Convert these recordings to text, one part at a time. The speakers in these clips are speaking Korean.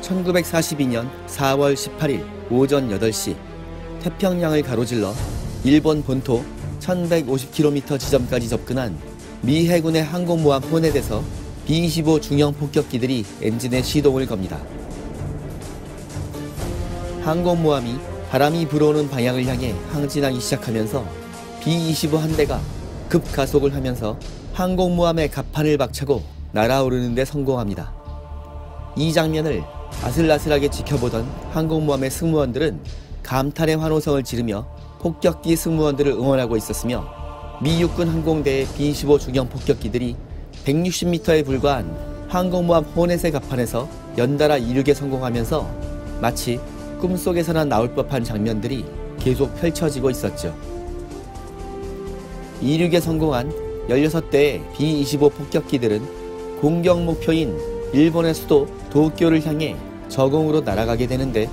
1942년 4월 18일 오전 8시 태평양을 가로질러 일본 본토 1150km 지점까지 접근한 미 해군의 항공모함 호넷에서 B-25 중형 폭격기들이 엔진에 시동을 겁니다. 항공모함이 바람이 불어오는 방향을 향해 항진하기 시작하면서 B-25 한 대가 급가속을 하면서 항공모함의 갑판을 박차고 날아오르는 데 성공합니다. 이 장면을 아슬아슬하게 지켜보던 항공모함의 승무원들은 감탄의 환호성을 지르며 폭격기 승무원들을 응원하고 있었으며 미 육군 항공대의 B-25 중형 폭격기들이 160m에 불과한 항공모함 호넷의 갑판에서 연달아 이륙에 성공하면서 마치 꿈속에서나 나올 법한 장면들이 계속 펼쳐지고 있었죠. 이륙에 성공한 16대의 B-25 폭격기들은 공격 목표인 일본의 수도 도쿄를 향해 저공으로 날아가게 되는데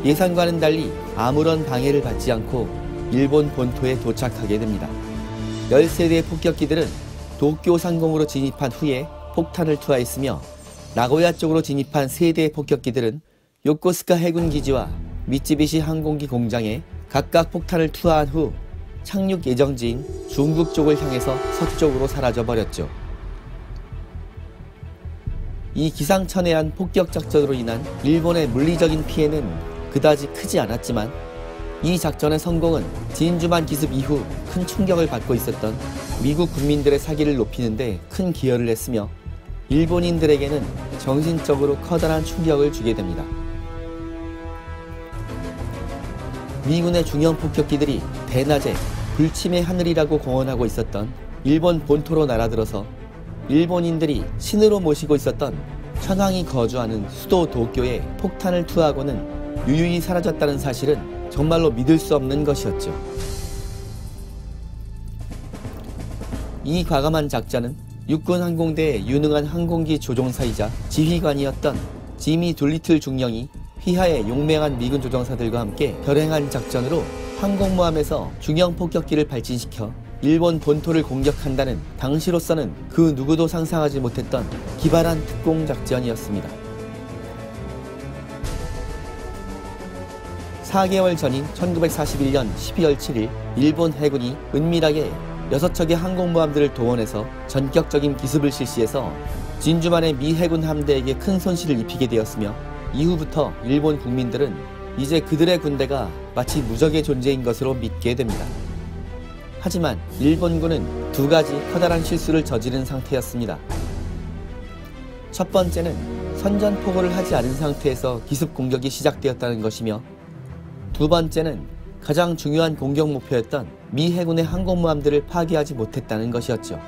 예상과는 달리 아무런 방해를 받지 않고 일본 본토에 도착하게 됩니다. 13대의 폭격기들은 도쿄 상공으로 진입한 후에 폭탄을 투하했으며 나고야 쪽으로 진입한 3대의 폭격기들은 요코스카 해군기지와 미쓰비시 항공기 공장에 각각 폭탄을 투하한 후 착륙 예정지인 중국 쪽을 향해서 서쪽으로 사라져버렸죠. 이 기상천외한 폭격작전으로 인한 일본의 물리적인 피해는 그다지 크지 않았지만 이 작전의 성공은 진주만 기습 이후 큰 충격을 받고 있었던 미국 국민들의 사기를 높이는 데 큰 기여를 했으며 일본인들에게는 정신적으로 커다란 충격을 주게 됩니다. 미군의 중형 폭격기들이 대낮에 불침의 하늘이라고 공언하고 있었던 일본 본토로 날아들어서 일본인들이 신으로 모시고 있었던 천황이 거주하는 수도 도쿄에 폭탄을 투하하고는 유유히 사라졌다는 사실은 정말로 믿을 수 없는 것이었죠. 이 과감한 작전은 육군 항공대의 유능한 항공기 조종사이자 지휘관이었던 지미 둘리틀 중령이 휘하의 용맹한 미군 조종사들과 함께 결행한 작전으로 항공모함에서 중형 폭격기를 발진시켜 일본 본토를 공격한다는 당시로서는 그 누구도 상상하지 못했던 기발한 특공작전이었습니다. 4개월 전인 1941년 12월 7일 일본 해군이 은밀하게 6척의 항공모함들을 동원해서 전격적인 기습을 실시해서 진주만의 미 해군 함대에게 큰 손실을 입히게 되었으며 이후부터 일본 국민들은 이제 그들의 군대가 마치 무적의 존재인 것으로 믿게 됩니다. 하지만 일본군은 2가지 커다란 실수를 저지른 상태였습니다. 첫 번째는 선전포고를 하지 않은 상태에서 기습 공격이 시작되었다는 것이며 두 번째는 가장 중요한 공격 목표였던 미 해군의 항공모함들을 파괴하지 못했다는 것이었죠.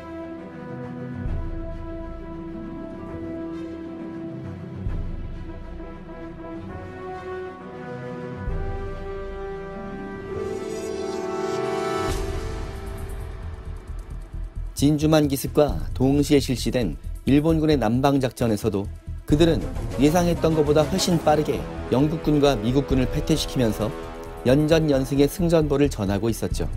진주만 기습과 동시에 실시된 일본군의 남방작전에서도 그들은 예상했던 것보다 훨씬 빠르게 영국군과 미국군을 패퇴시키면서 연전연승의 승전보를 전하고 있었죠.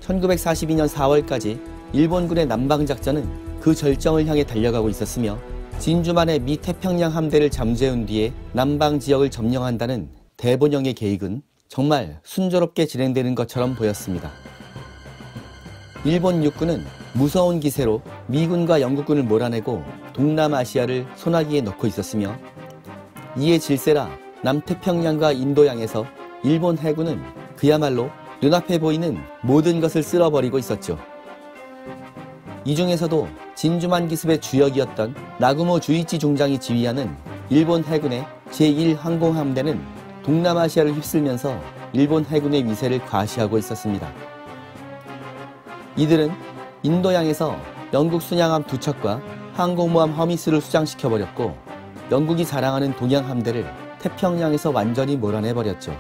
1942년 4월까지 일본군의 남방작전은 그 절정을 향해 달려가고 있었으며 진주만의 미 태평양 함대를 잠재운 뒤에 남방 지역을 점령한다는 대본영의 계획은 정말 순조롭게 진행되는 것처럼 보였습니다. 일본 육군은 무서운 기세로 미군과 영국군을 몰아내고 동남아시아를 소나기에 넣고 있었으며 이에 질세라 남태평양과 인도양에서 일본 해군은 그야말로 눈앞에 보이는 모든 것을 쓸어버리고 있었죠. 이 중에서도 진주만 기습의 주역이었던 나구모 주이치 중장이 지휘하는 일본 해군의 제1항공함대는 동남아시아를 휩쓸면서 일본 해군의 위세를 과시하고 있었습니다. 이들은 인도양에서 영국 순양함 2척과 항공모함 허미스를 수장시켜버렸고 영국이 자랑하는 동양함대를 태평양에서 완전히 몰아내버렸죠.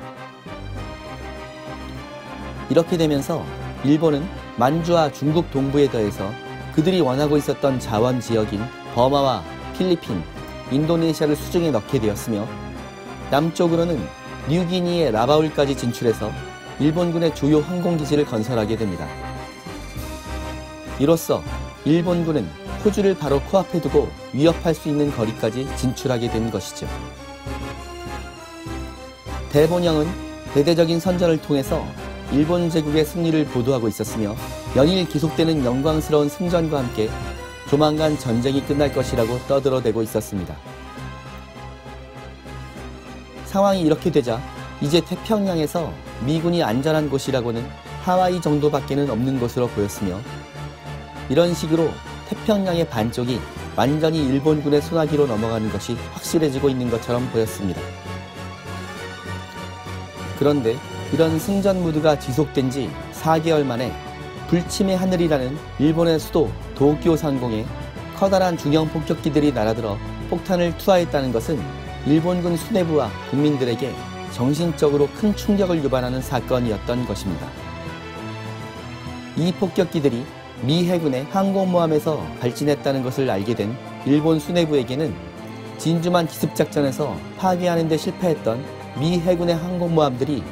이렇게 되면서 일본은 만주와 중국 동부에 더해서 그들이 원하고 있었던 자원 지역인 버마와 필리핀, 인도네시아를 수중에 넣게 되었으며 남쪽으로는 뉴기니의 라바울까지 진출해서 일본군의 주요 항공기지를 건설하게 됩니다. 이로써 일본군은 호주를 바로 코앞에 두고 위협할 수 있는 거리까지 진출하게 된 것이죠. 대본영은 대대적인 선전을 통해서 일본 제국의 승리를 보도하고 있었으며 연일 계속되는 영광스러운 승전과 함께 조만간 전쟁이 끝날 것이라고 떠들어대고 있었습니다. 상황이 이렇게 되자 이제 태평양에서 미군이 안전한 곳이라고는 하와이 정도밖에는 없는 것으로 보였으며, 이런 식으로 태평양의 반쪽이 완전히 일본군의 손아귀로 넘어가는 것이 확실해지고 있는 것처럼 보였습니다. 그런데 이런 승전 무드가 지속된 지 4개월 만에 불침의 하늘이라는 일본의 수도 도쿄 상공에 커다란 중형 폭격기들이 날아들어 폭탄을 투하했다는 것은 일본군 수뇌부와 국민들에게 정신적으로 큰 충격을 유발하는 사건이었던 것입니다. 이 폭격기들이 미 해군의 항공모함에서 발진했다는 것을 알게 된 일본 수뇌부에게는 진주만 기습작전에서 파괴하는 데 실패했던 미 해군의 항공모함들이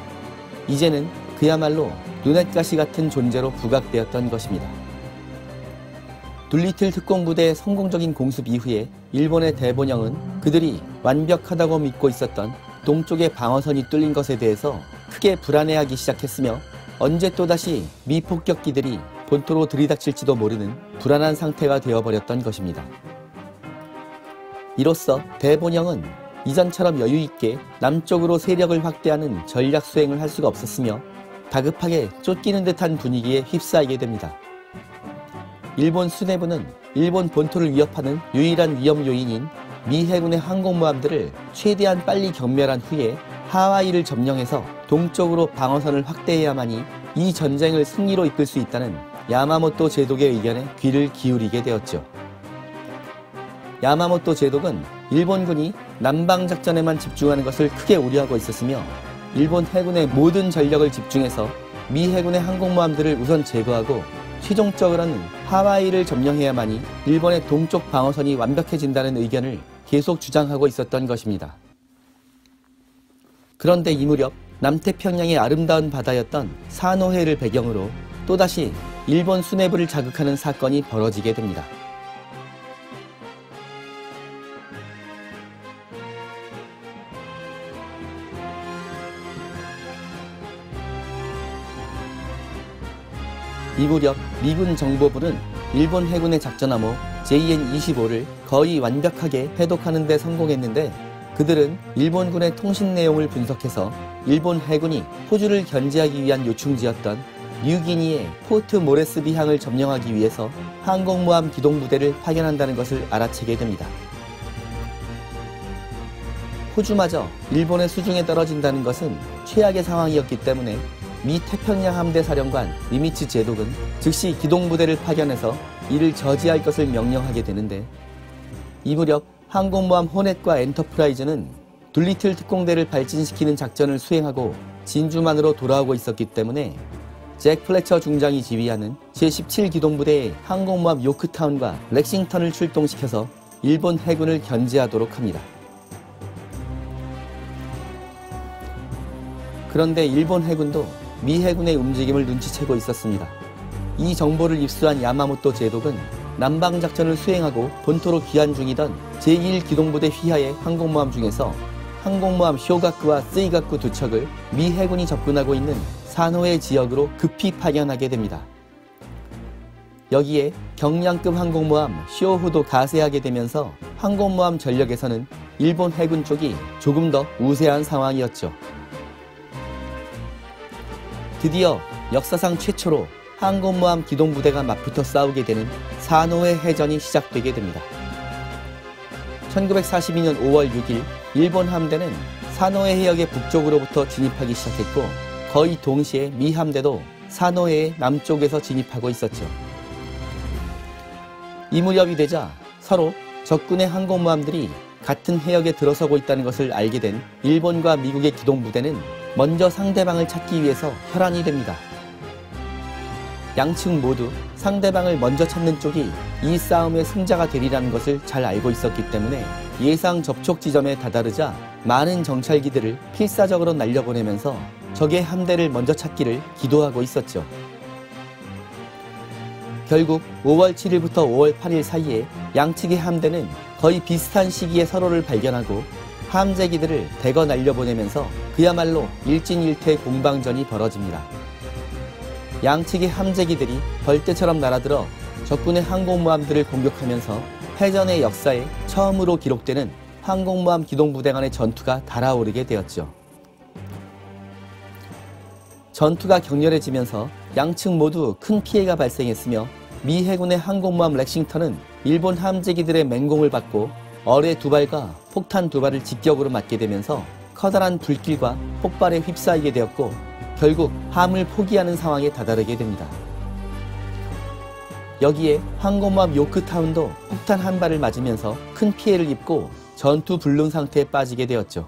이제는 그야말로 눈엣가시 같은 존재로 부각되었던 것입니다. 둘리틀 특공부대의 성공적인 공습 이후에 일본의 대본영은 그들이 완벽하다고 믿고 있었던 동쪽의 방어선이 뚫린 것에 대해서 크게 불안해하기 시작했으며, 언제 또다시 미 폭격기들이 본토로 들이닥칠지도 모르는 불안한 상태가 되어버렸던 것입니다. 이로써 대본영은 이전처럼 여유있게 남쪽으로 세력을 확대하는 전략 수행을 할 수가 없었으며 다급하게 쫓기는 듯한 분위기에 휩싸이게 됩니다. 일본 수뇌부는 일본 본토를 위협하는 유일한 위험 요인인 미 해군의 항공모함들을 최대한 빨리 경멸한 후에 하와이를 점령해서 동쪽으로 방어선을 확대해야만이 이 전쟁을 승리로 이끌 수 있다는 야마모토 제독의 의견에 귀를 기울이게 되었죠. 야마모토 제독은 일본군이 남방작전에만 집중하는 것을 크게 우려하고 있었으며, 일본 해군의 모든 전력을 집중해서 미 해군의 항공모함들을 우선 제거하고 최종적으로는 하와이를 점령해야만이 일본의 동쪽 방어선이 완벽해진다는 의견을 계속 주장하고 있었던 것입니다. 그런데 이 무렵 남태평양의 아름다운 바다였던 사노해를 배경으로 또다시 일본 수뇌부를 자극하는 사건이 벌어지게 됩니다. 이 무렵 미군 정보부는 일본 해군의 작전함호 JN-25를 거의 완벽하게 해독하는 데 성공했는데, 그들은 일본군의 통신 내용을 분석해서 일본 해군이 호주를 견제하기 위한 요충지였던 뉴기니의 포트 모레스비항을 점령하기 위해서 항공모함 기동부대를 파견한다는 것을 알아채게 됩니다. 호주마저 일본의 수중에 떨어진다는 것은 최악의 상황이었기 때문에 미 태평양 함대 사령관 니미츠 제독은 즉시 기동부대를 파견해서 이를 저지할 것을 명령하게 되는데, 이 무렵 항공모함 호넷과 엔터프라이즈는 둘리틀 특공대를 발진시키는 작전을 수행하고 진주만으로 돌아오고 있었기 때문에 잭 플래처 중장이 지휘하는 제17기동부대의 항공모함 요크타운과 렉싱턴을 출동시켜서 일본 해군을 견제하도록 합니다. 그런데 일본 해군도 미 해군의 움직임을 눈치채고 있었습니다. 이 정보를 입수한 야마모토 제독은 남방작전을 수행하고 본토로 귀환 중이던 제1기동부대 휘하의 항공모함 중에서 항공모함 쇼가쿠와 쓰이가쿠 두 척을 미 해군이 접근하고 있는 사노해 지역으로 급히 파견하게 됩니다. 여기에 경량급 항공모함 쇼호도 가세하게 되면서 항공모함 전력에서는 일본 해군 쪽이 조금 더 우세한 상황이었죠. 드디어 역사상 최초로 항공모함 기동부대가 맞붙어 싸우게 되는 사노해 해전이 시작되게 됩니다. 1942년 5월 6일 일본 함대는 사노해 해역의 북쪽으로부터 진입하기 시작했고, 거의 동시에 미 함대도 사노해의 남쪽에서 진입하고 있었죠. 이 무렵이 되자 서로 적군의 항공모함들이 같은 해역에 들어서고 있다는 것을 알게 된 일본과 미국의 기동부대는 먼저 상대방을 찾기 위해서 혈안이 됩니다. 양측 모두 상대방을 먼저 찾는 쪽이 이 싸움의 승자가 되리라는 것을 잘 알고 있었기 때문에 예상 접촉 지점에 다다르자 많은 정찰기들을 필사적으로 결국 5월 7일부터 5월 8일 사이에 양측의 함대는 거의 비슷한 시기에 서로를 발견하고 함재기들을 대거 날려보내면서 그야말로 일진일퇴 공방전이 벌어집니다. 양측의 함재기들이 벌떼처럼 날아들어 적군의 항공모함들을 공격하면서 해전의 역사에 처음으로 기록되는 항공모함 기동부대 간의 전투가 달아오르게 되었죠. 전투가 격렬해지면서 양측 모두 큰 피해가 발생했으며 미 해군의 항공모함 렉싱턴은 일본 함재기들의 맹공을 받고 어뢰 2발과 폭탄 2발을 직격으로 맞게 되면서 커다란 불길과 폭발에 휩싸이게 되었고 결국 함을 포기하는 상황에 다다르게 됩니다. 여기에 항공모함 요크타운도 폭탄 1발을 맞으면서 큰 피해를 입고 전투 불능 상태에 빠지게 되었죠.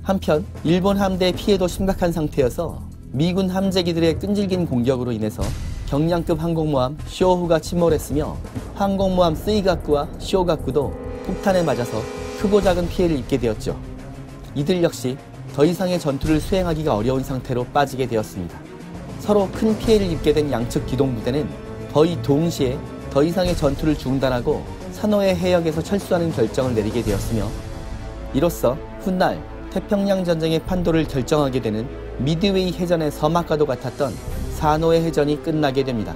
한편 일본 함대의 피해도 심각한 상태여서 미군 함재기들의 끈질긴 공격으로 인해서 경량급 항공모함 쇼호가 침몰했으며 항공모함 스이가쿠와 쇼가쿠도 폭탄에 맞아서 크고 작은 피해를 입게 되었죠. 이들 역시 더 이상의 전투를 수행하기가 어려운 상태로 빠지게 되었습니다. 서로 큰 피해를 입게 된 양측 기동부대는 거의 동시에 더 이상의 전투를 중단하고 산호의 해역에서 철수하는 결정을 내리게 되었으며 이로써 훗날 태평양 전쟁의 판도를 결정하게 되는 미드웨이 해전의 서막과도 같았던 산호의 해전이 끝나게 됩니다.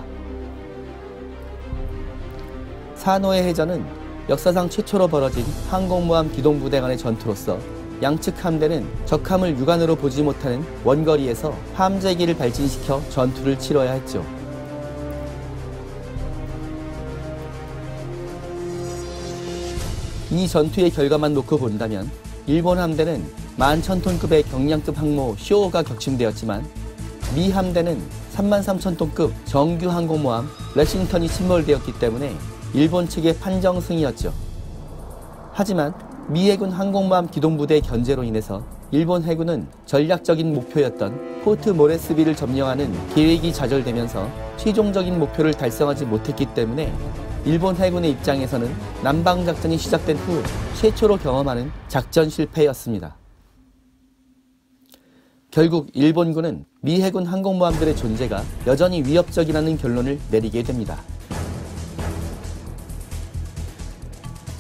산호의 해전은 역사상 최초로 벌어진 항공모함 기동부대 간의 전투로서 양측 함대는 적함을 육안으로 보지 못하는 원거리에서 함재기를 발진시켜 전투를 치러야 했죠. 이 전투의 결과만 놓고 본다면 일본 함대는 11,000톤급의 경량급 항모 쇼호가 격침되었지만 미 함대는 33,000톤급 정규 항공모함 렉싱턴이 침몰되었기 때문에 일본 측의 판정승이었죠. 하지만 미 해군 항공모함 기동부대의 견제로 인해서 일본 해군은 전략적인 목표였던 포트 모레스비를 점령하는 계획이 좌절되면서 최종적인 목표를 달성하지 못했기 때문에 일본 해군의 입장에서는 남방작전이 시작된 후 최초로 경험하는 작전 실패였습니다. 결국 일본군은 미 해군 항공모함들의 존재가 여전히 위협적이라는 결론을 내리게 됩니다.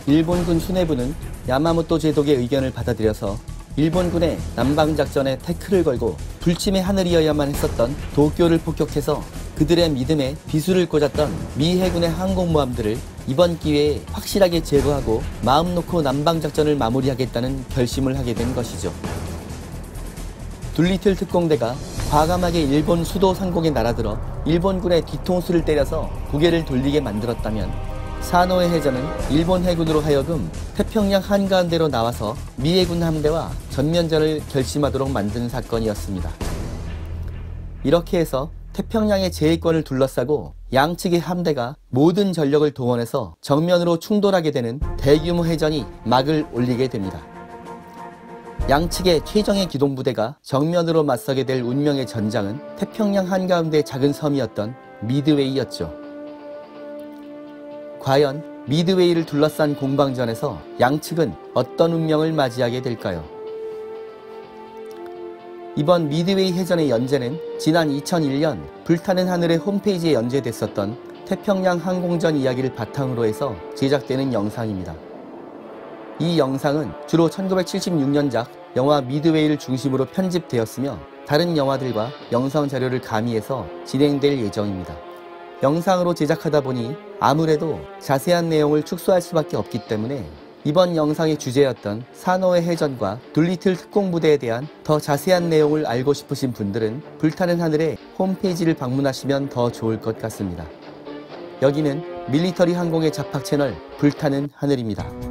일본군 수뇌부는 야마모토 제독의 의견을 받아들여서 일본군의 남방작전에 태클을 걸고 불침의 하늘이어야만 했었던 도쿄를 폭격해서 그들의 믿음에 비수를 꽂았던 미 해군의 항공모함들을 이번 기회에 확실하게 제거하고 마음 놓고 남방작전을 마무리하겠다는 결심을 하게 된 것이죠. 둘리틀 특공대가 과감하게 일본 수도 상공에 날아들어 일본군의 뒤통수를 때려서 고개를 돌리게 만들었다면 산호의 해전은 일본 해군으로 하여금 태평양 한가운데로 나와서 미 해군 함대와 전면전을 결심하도록 만든 사건이었습니다. 이렇게 해서 태평양의 제해권을 둘러싸고 양측의 함대가 모든 전력을 동원해서 정면으로 충돌하게 되는 대규모 해전이 막을 올리게 됩니다. 양측의 최정예 기동부대가 정면으로 맞서게 될 운명의 전장은 태평양 한가운데 작은 섬이었던 미드웨이였죠. 과연 미드웨이를 둘러싼 공방전에서 양측은 어떤 운명을 맞이하게 될까요? 이번 미드웨이 해전의 연재는 지난 2001년 불타는 하늘의 홈페이지에 연재됐었던 태평양 항공전 이야기를 바탕으로 해서 제작되는 영상입니다. 이 영상은 주로 1976년작 영화 미드웨이를 중심으로 편집되었으며 다른 영화들과 영상 자료를 가미해서 진행될 예정입니다. 영상으로 제작하다 보니 아무래도 자세한 내용을 축소할 수밖에 없기 때문에 이번 영상의 주제였던 산호의 해전과 둘리틀 특공부대에 대한 더 자세한 내용을 알고 싶으신 분들은 불타는 하늘의 홈페이지를 방문하시면 더 좋을 것 같습니다. 여기는 밀리터리 항공의 잡학 채널 불타는 하늘입니다.